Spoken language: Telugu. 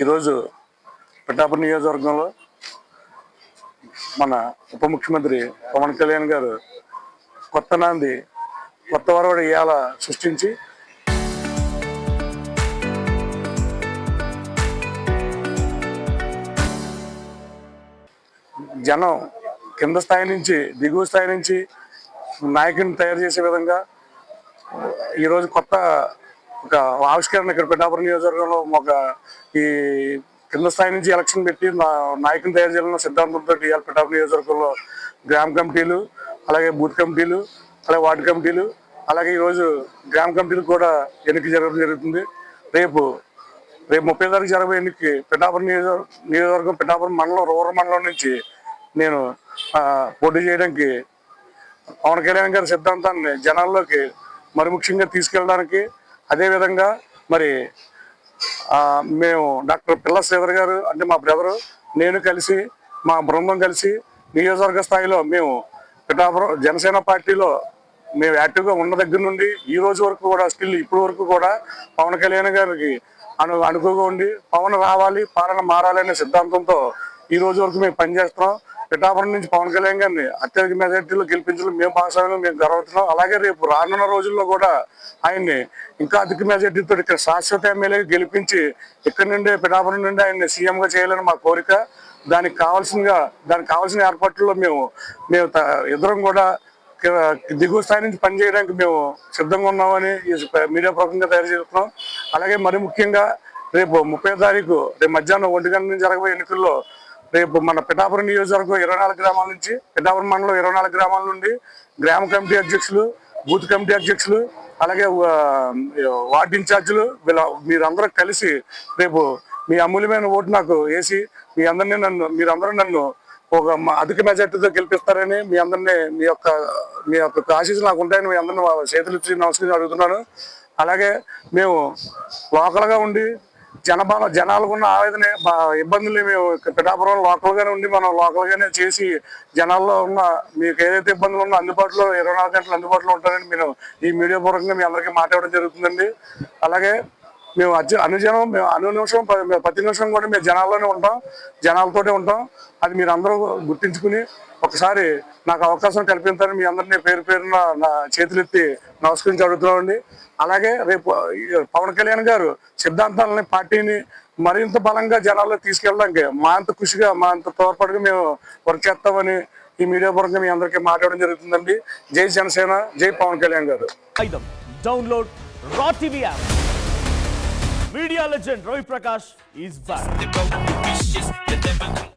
ఈరోజు పిఠాపురం నియోజకవర్గంలో మన ఉప ముఖ్యమంత్రి పవన్ కళ్యాణ్ గారు కొత్త నాంది కొత్త వరవడి ఇవాళ సృష్టించి జనం కింద స్థాయి నుంచి దిగువ స్థాయి నుంచి నాయకుడిని తయారు చేసే విధంగా ఈరోజు కొత్త ఒక ఆవిష్కరణ ఇక్కడ పిఠాపురం నియోజకవర్గంలో ఒక ఈ కింద స్థాయి నుంచి ఎలక్షన్ పెట్టి నాయకుని తయారు చేయాలన్న సిద్ధాంతంతో ఇవాళ పిఠాపురం నియోజకవర్గంలో గ్రామ కమిటీలు, అలాగే బూత్ కమిటీలు, అలాగే వార్డు కమిటీలు, అలాగే ఈరోజు గ్రామ కమిటీలు కూడా ఎన్నిక జరగడం జరుగుతుంది. రేపు 30 తారీఖు జరగబోయే ఎన్నికకి పిఠాపురం నియోజకవర్గం పిఠాపురం మండలం రూరల్ మండలం నుంచి నేను పోటీ చేయడానికి పవన్ కళ్యాణ్ గారి సిద్ధాంతాన్ని జనాల్లోకి మరి ముఖ్యంగా తీసుకెళ్ళడానికి, అదేవిధంగా మరి మేము డాక్టర్ పిల్ల శ్రీధర్ గారు అంటే మా బ్రదరు, నేను కలిసి మా బృందం కలిసి నియోజకవర్గ స్థాయిలో మేము పిఠాపురం జనసేన పార్టీలో మేము యాక్టివ్గా ఉన్న దగ్గర నుండి ఈ రోజు వరకు కూడా స్టిల్ ఇప్పటి వరకు కూడా పవన్ కళ్యాణ్ గారికి అనుకుగా ఉండి పవన్ రావాలి పాలన మారాలి అనే సిద్ధాంతంతో ఈ రోజు వరకు మేము పనిచేస్తున్నాం. పిఠాపురం నుంచి పవన్ కళ్యాణ్ గారిని అత్యధిక మెజార్టీలో గెలిపించడం మేము భాగస్వామ్యం మేము గర్వవుతున్నాం. అలాగే రేపు రానున్న రోజుల్లో కూడా ఆయన్ని ఇంకా అధిక మెజార్టీతో ఇక్కడ శాశ్వత ఎమ్మెల్యేగా గెలిపించి ఇక్కడ నుండి పిఠాపురం నుండి ఆయన్ని సీఎంగా చేయాలని మా కోరిక. దానికి కావాల్సిన ఏర్పాట్లలో మేము ఇద్దరం కూడా దిగువ స్థాయి నుంచి పనిచేయడానికి మేము సిద్ధంగా ఉన్నామని మీడియా ప్రముఖంగా తయారు చేస్తున్నాం. అలాగే మరి ముఖ్యంగా రేపు 30వ తారీఖు రేపు మధ్యాహ్నం 1 గంటల నుంచి జరగబోయే ఎన్నికల్లో రేపు మన పిఠాపురం నియోజకవర్గం 24 గ్రామాల నుంచి పిఠాపురం మండలం 24 గ్రామాల నుండి గ్రామ కమిటీ అధ్యక్షులు, బూత్ కమిటీ అధ్యక్షులు, అలాగే వార్డు ఇన్ఛార్జీలు మీరందరూ కలిసి రేపు మీ అమూల్యమైన ఓటు నాకు వేసి మీరందరూ నన్ను ఒక అధిక మెజార్టీతో గెలిపిస్తారని మీ అందరినీ మీ యొక్క ఆశీస్సులు నాకు ఉంటాయని మీ అందరినీ చేతులు ఇచ్చి నమస్కారం అడుగుతున్నాను. అలాగే మేము లోకల్గా ఉండి జనాలకు ఉన్న ఆవేదన ఇబ్బందులు మేము పిఠాపురం లోకల్గానే ఉండి మనం లోకల్గానే చేసి జనాల్లో ఉన్న మీకు ఏదైతే ఇబ్బందులు ఉన్నా అందుబాటులో 24 గంటలు అందుబాటులో ఉంటారని మేము ఈ మీడియా పూర్వకంగా మీ అందరికీ మాట్లాడడం జరుగుతుందండి. అలాగే మేము అనునిమిషం ప్రతి నిమిషం కూడా మేము జనాల్లోనే ఉంటాం, జనాలతోనే ఉంటాం. అది మీరు అందరూ గుర్తించుకుని ఒకసారి నాకు అవకాశం కల్పించాలని మీ అందరినీ పేరున నా చేతులెత్తి నమస్కరించి అడుగుతున్నామండి. అలాగే రేపు పవన్ కళ్యాణ్ గారు సిద్ధాంతాలని పార్టీని మరింత బలంగా జనాల్లో తీసుకెళ్ళడానికి మా అంత కృషిగా మా అంత తోడ్పాటుగా మేము వర్క్ చేస్తామని ఈ మీడియా పరంగా మీ అందరికీ మాట్లాడడం జరుగుతుందండి. జై జనసేన, జై పవన్ కళ్యాణ్ గారు. డౌన్లోడ్ రా TV app. Media legend Ravi Prakash is back.